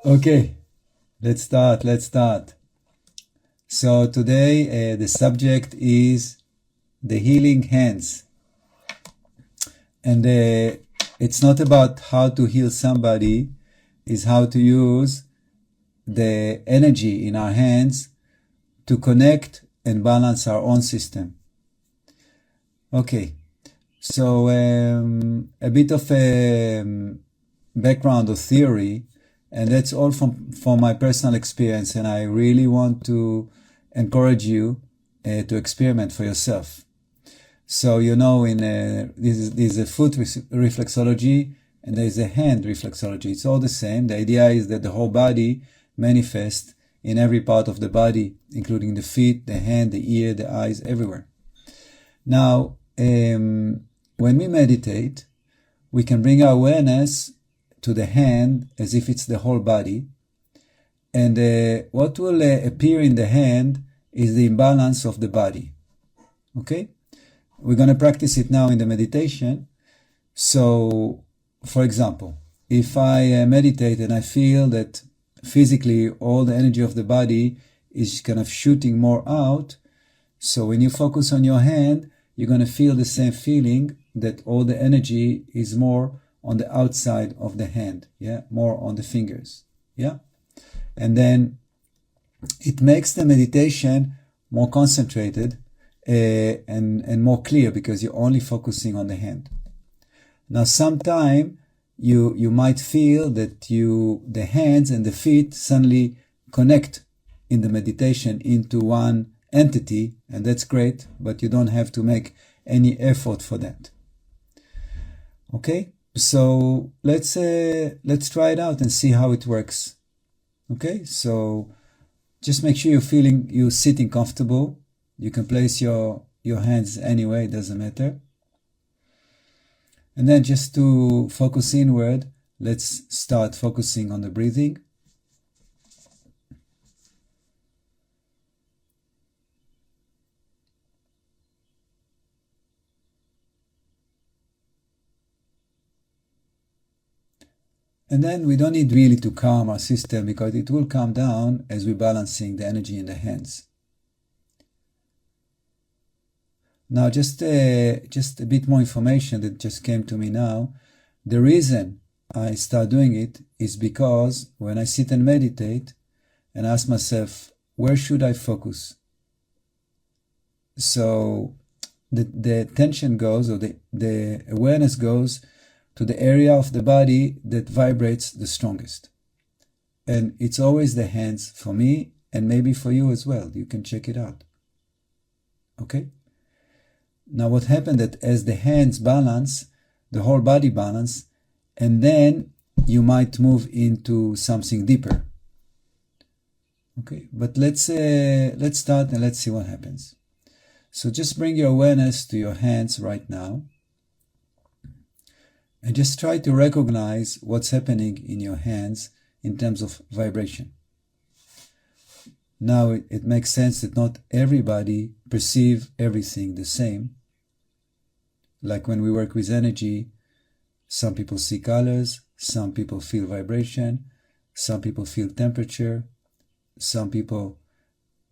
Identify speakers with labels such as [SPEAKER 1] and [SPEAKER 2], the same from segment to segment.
[SPEAKER 1] Okay, let's start. So today the subject is the healing hands. And it's not about how to heal somebody, it's how to use the energy in our hands to connect and balance our own system. Okay, so a bit of background or theory, and that's all from my personal experience, and I really want to encourage you to experiment for yourself. So in there's a foot reflexology and there's a hand reflexology. It's all the same. The idea is that the whole body manifests in every part of the body, including the feet, the hand, the ear, the eyes, everywhere. Now, when we meditate, we can bring our awareness to the hand as if it's the whole body. And what will appear in the hand is the imbalance of the body. Okay? We're going to practice it now in the meditation. So, for example, if I meditate and I feel that physically all the energy of the body is kind of shooting more out, so when you focus on your hand, you're going to feel the same feeling that all the energy is more on the outside of the hand, more on the fingers, and then it makes the meditation more concentrated and more clear because you're only focusing on the hand. Now, sometime you might feel that the hands and the feet suddenly connect in the meditation into one entity, and that's great, but you don't have to make any effort for that. Okay, so let's try it out and see how it works. Okay, so just make sure you're sitting comfortable. You can place your hands anywhere, it doesn't matter. And then just to focus inward, let's start focusing on the breathing. And then we don't need really to calm our system because it will calm down as we're balancing the energy in the hands. Now, just a bit more information that just came to me now. The reason I start doing it is because when I sit and meditate and ask myself, where should I focus? So the attention goes, or the awareness goes to the area of the body that vibrates the strongest. And it's always the hands for me, and maybe for you as well. You can check it out. Okay? Now what happened that as the hands balance, the whole body balance, and then you might move into something deeper. Okay, but let's start and let's see what happens. So just bring your awareness to your hands right now. And just try to recognize what's happening in your hands in terms of vibration. Now it makes sense that not everybody perceives everything the same. Like when we work with energy, some people see colors, some people feel vibration, some people feel temperature, some people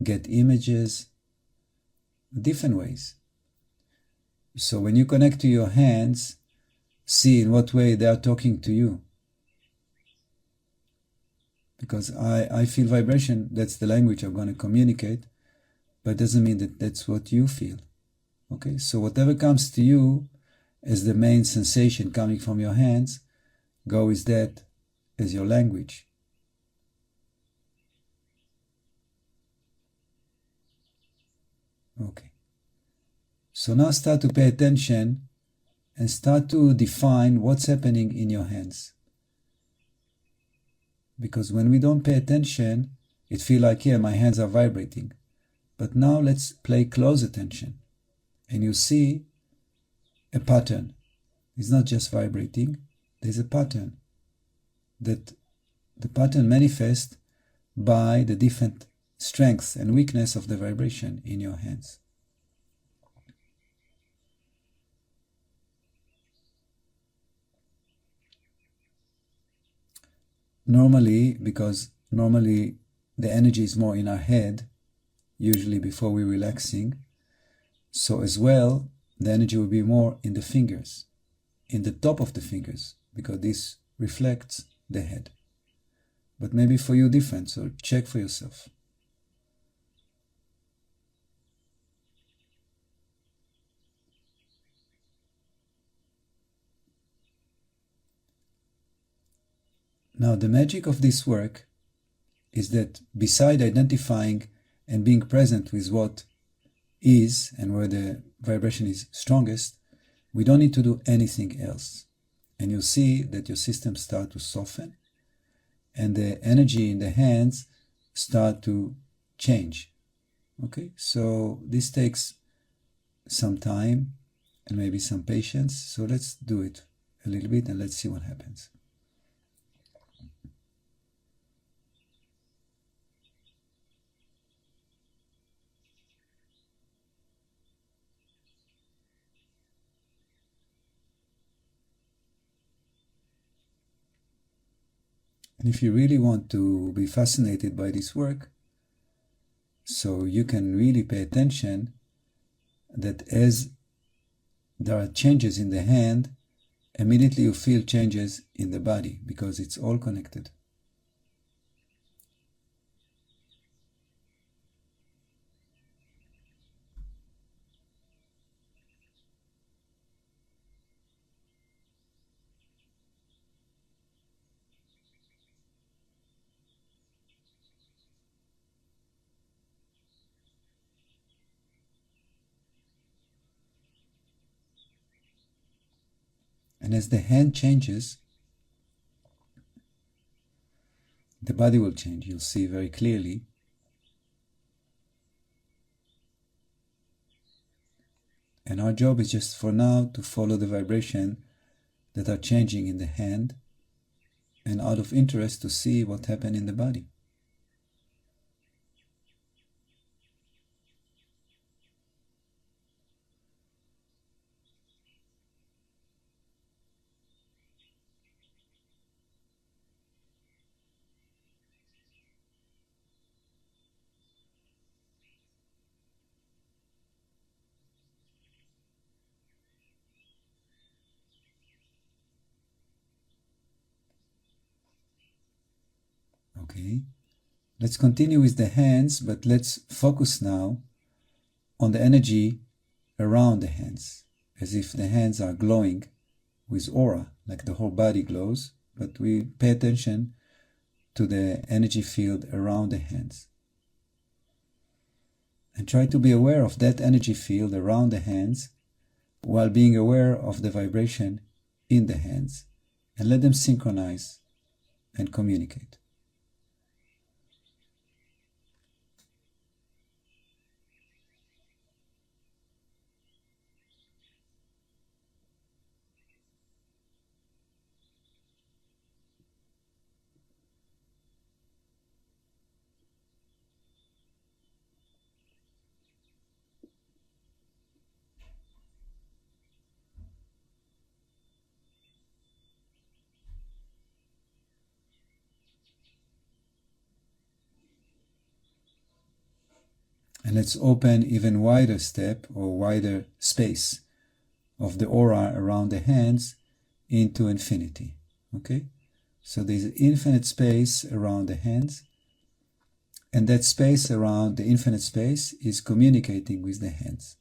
[SPEAKER 1] get images, different ways. So when you connect to your hands, see in what way they are talking to you. Because I feel vibration, that's the language I'm going to communicate, but it doesn't mean that that's what you feel. Okay, so whatever comes to you as the main sensation coming from your hands, go with that as your language. Okay, so now start to pay attention and start to define what's happening in your hands. Because when we don't pay attention, it feels like, my hands are vibrating. But now let's pay close attention. And you see a pattern. It's not just vibrating, there's a pattern. That the pattern manifests by the different strength and weakness of the vibration in your hands. because normally the energy is more in our head, usually before we're relaxing. So as well, the energy will be more in the fingers, in the top of the fingers, because this reflects the head. But maybe for you different, so check for yourself. Now, the magic of this work is that beside identifying and being present with what is and where the vibration is strongest, we don't need to do anything else. And you'll see that your system start to soften and the energy in the hands start to change. Okay, so this takes some time and maybe some patience. So let's do it a little bit and let's see what happens. And if you really want to be fascinated by this work, so you can really pay attention that as there are changes in the hand, immediately you feel changes in the body because it's all connected. And as the hand changes, the body will change. You'll see very clearly. And our job is just for now to follow the vibration that are changing in the hand and out of interest to see what happened in the body. Okay, let's continue with the hands, but let's focus now on the energy around the hands, as if the hands are glowing with aura, like the whole body glows, but we pay attention to the energy field around the hands. And try to be aware of that energy field around the hands while being aware of the vibration in the hands, and let them synchronize and communicate. And let's open even wider step or wider space of the aura around the hands into infinity. Okay? So there's infinite space around the hands, and that space around the infinite space is communicating with the hands.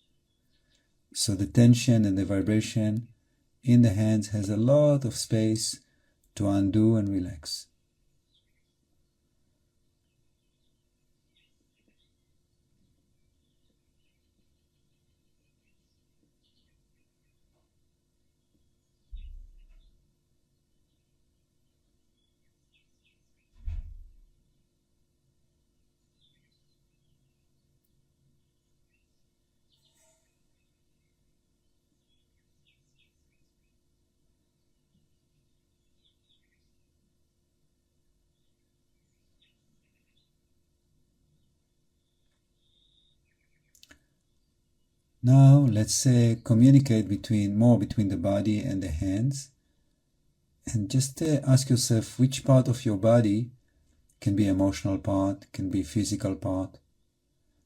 [SPEAKER 1] So the tension and the vibration in the hands has a lot of space to undo and relax. Now let's say communicate more between the body and the hands, And just ask yourself which part of your body, can be emotional part, can be physical part,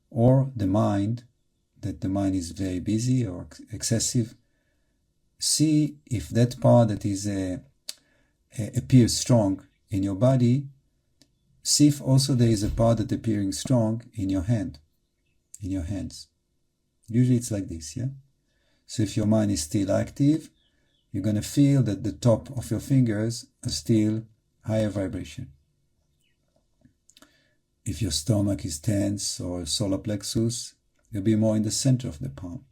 [SPEAKER 1] or the mind, that the mind is very busy or excessive. See if that part that is appears strong in your body, see if also there is a part that appearing strong in your hand, in your hands. Usually it's like this, yeah? So if your mind is still active, you're going to feel that the top of your fingers are still higher vibration. If your stomach is tense or solar plexus, you'll be more in the center of the palm.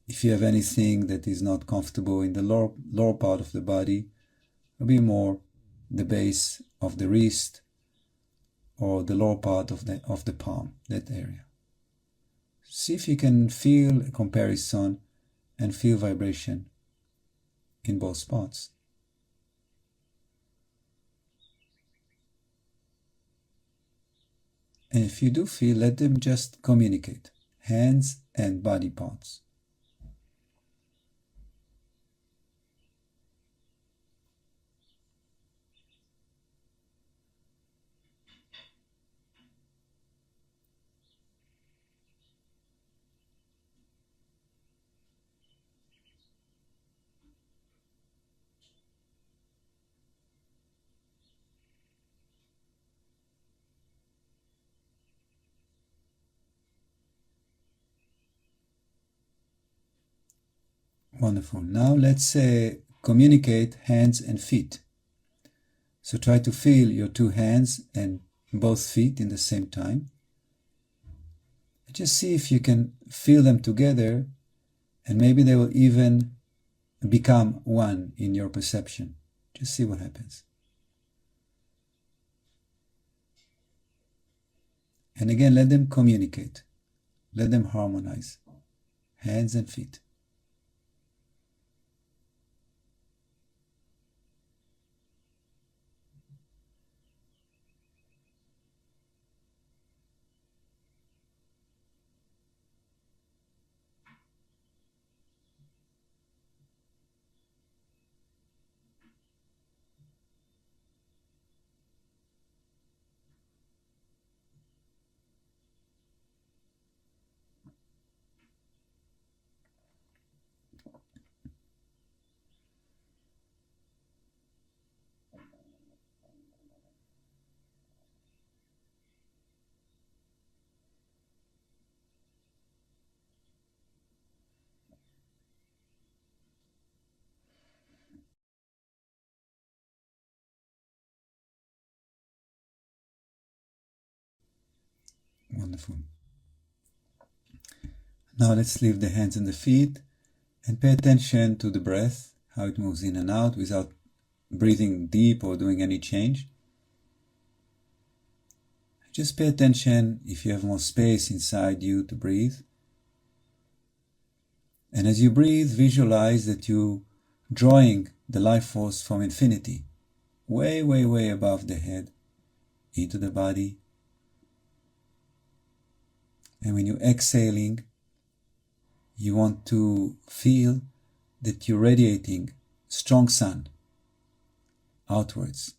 [SPEAKER 1] If you have anything that is not comfortable in the lower part of the body, it'll be more the base of the wrist or the lower part of the palm, that area. See if you can feel a comparison and feel vibration in both spots. And if you do feel, let them just communicate, hands and body parts. Wonderful. Now let's communicate hands and feet. So try to feel your two hands and both feet in the same time. Just see if you can feel them together, and maybe they will even become one in your perception. Just see what happens. And again, let them communicate. Let them harmonize. Hands and feet. Wonderful. Now let's leave the hands and the feet and pay attention to the breath, how it moves in and out without breathing deep or doing any change. Just pay attention if you have more space inside you to breathe. And as you breathe, visualize that you're drawing the life force from infinity, way, way, way above the head, into the body. And when you're exhaling, you want to feel that you're radiating strong sun outwards.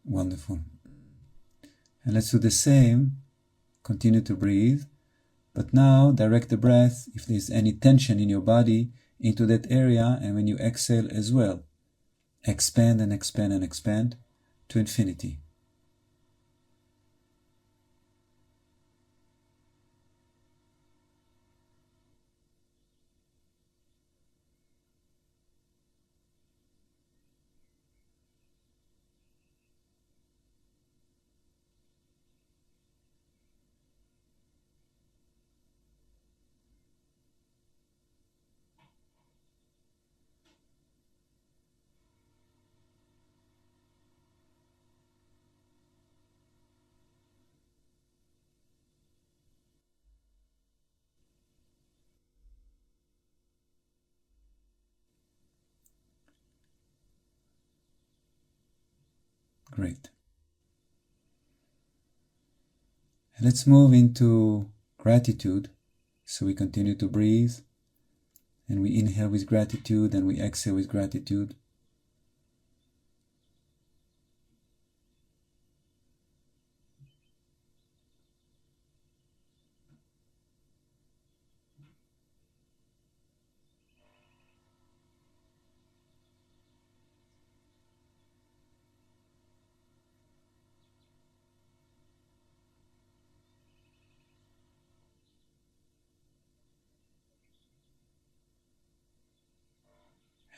[SPEAKER 1] Wonderful. And let's do the same. Continue to breathe, but now direct the breath, if there's any tension in your body, into that area, and when you exhale as well, expand and expand and expand to infinity. Great. And let's move into gratitude. So we continue to breathe, and we inhale with gratitude and we exhale with gratitude.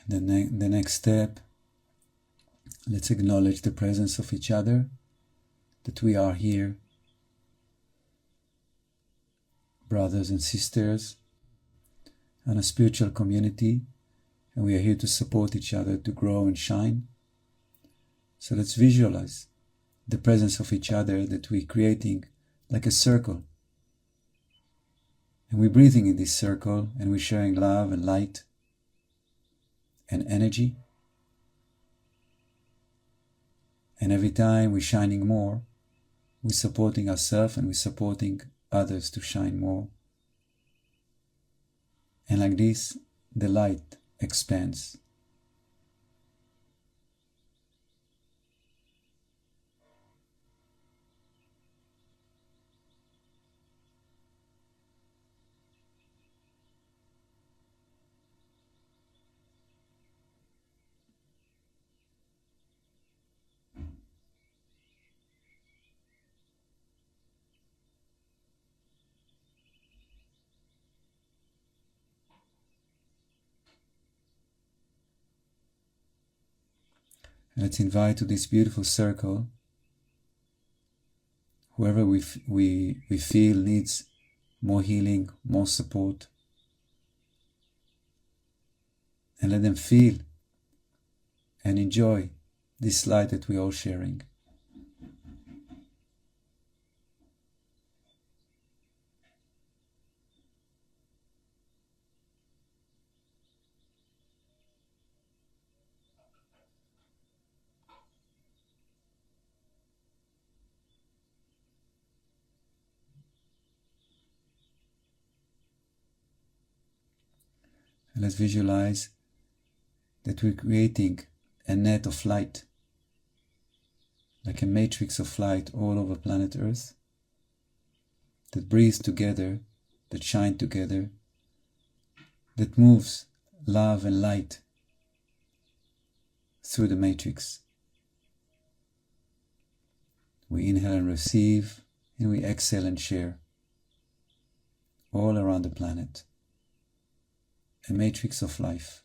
[SPEAKER 1] And the next step, let's acknowledge the presence of each other, that we are here, brothers and sisters, and a spiritual community, and we are here to support each other to grow and shine. So let's visualize the presence of each other, that we're creating like a circle. And we're breathing in this circle, and we're sharing love and light and energy. And every time we're shining more, we're supporting ourselves and we're supporting others to shine more. And like this, the light expands. And let's invite to this beautiful circle whoever we feel needs more healing, more support. And let them feel and enjoy this light that we're all sharing. And let's visualize that we're creating a net of light, like a matrix of light all over planet Earth, that breathes together, that shine together, that moves love and light through the matrix. We inhale and receive, and we exhale and share all around the planet. A matrix of life.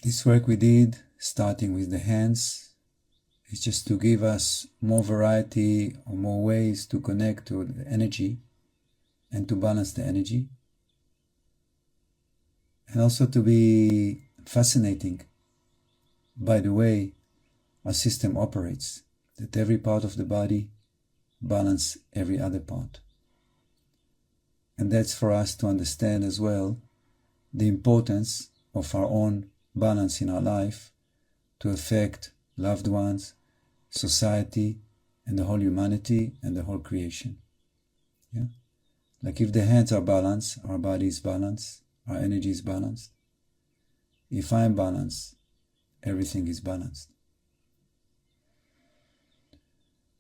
[SPEAKER 1] This work we did, starting with the hands, is just to give us more variety or more ways to connect to the energy and to balance the energy. And also to be fascinating by the way our system operates, that every part of the body balance every other part. And that's for us to understand as well the importance of our own balance in our life to affect loved ones, society, and the whole humanity and the whole creation. Yeah? Like if the hands are balanced, our body is balanced, our energy is balanced. If I'm balanced, everything is balanced.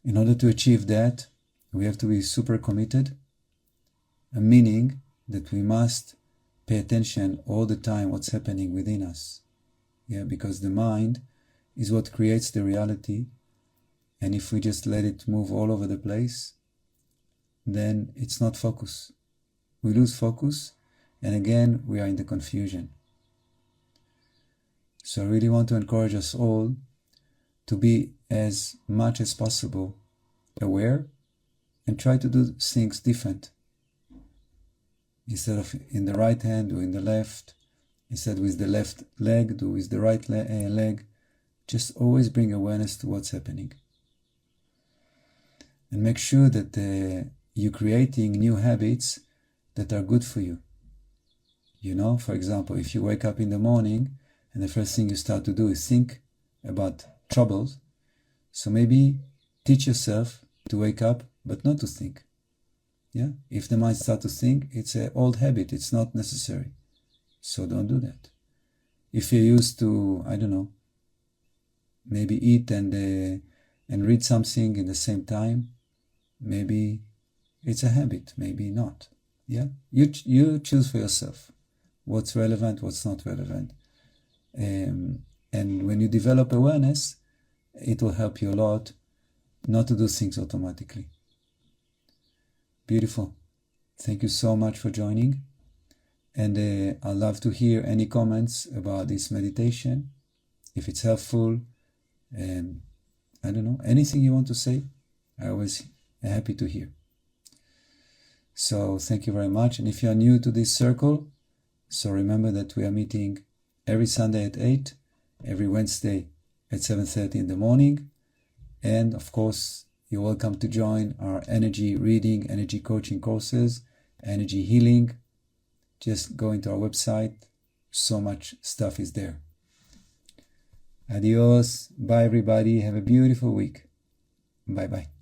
[SPEAKER 1] In order to achieve that, we have to be super committed, meaning that we must pay attention all the time what's happening within us. Yeah, because the mind is what creates the reality, and if we just let it move all over the place, then it's not focus. We lose focus, and again, we are in the confusion. So I really want to encourage us all to be as much as possible aware and try to do things different. Instead of in the right hand, do in the left. Instead with the left leg, do with the right leg. Just always bring awareness to what's happening. And make sure that you're creating new habits that are good for you. For example, if you wake up in the morning and the first thing you start to do is think about troubles, so maybe teach yourself to wake up but not to think. Yeah, if the mind starts to think, it's an old habit, it's not necessary. So don't do that. If you're used to, maybe eat and read something in the same time, maybe it's a habit, maybe not. Yeah, you choose for yourself what's relevant, what's not relevant. And when you develop awareness, it will help you a lot not to do things automatically. Beautiful. Thank you so much for joining. And I'd love to hear any comments about this meditation. If it's helpful, anything you want to say, I always happy to hear. So thank you very much. And if you are new to this circle, so remember that we are meeting every Sunday at 8, every Wednesday at 7:30 in the morning. And of course, you're welcome to join our energy reading, energy coaching courses, energy healing. Just go into our website. So much stuff is there. Adios. Bye, everybody. Have a beautiful week. Bye-bye.